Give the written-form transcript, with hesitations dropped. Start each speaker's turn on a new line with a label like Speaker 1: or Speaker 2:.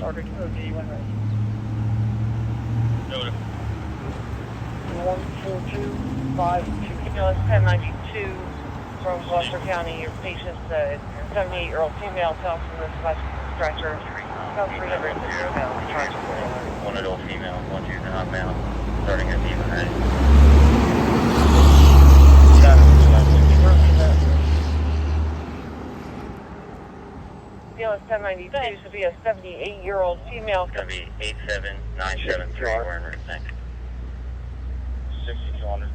Speaker 1: Order code D when ready.
Speaker 2: Noted.
Speaker 1: 14252. Ambulance 1092 from Gloucester County. Your patient, 78-year-old female, fell from this west stretcher. About 350 pounds.
Speaker 2: One adult female, 1 outbound, starting at D when ready.
Speaker 1: Ambulance 1092 should be a 78-year-old female.
Speaker 2: It's going to be 87973. We're in route. Thanks. 6200.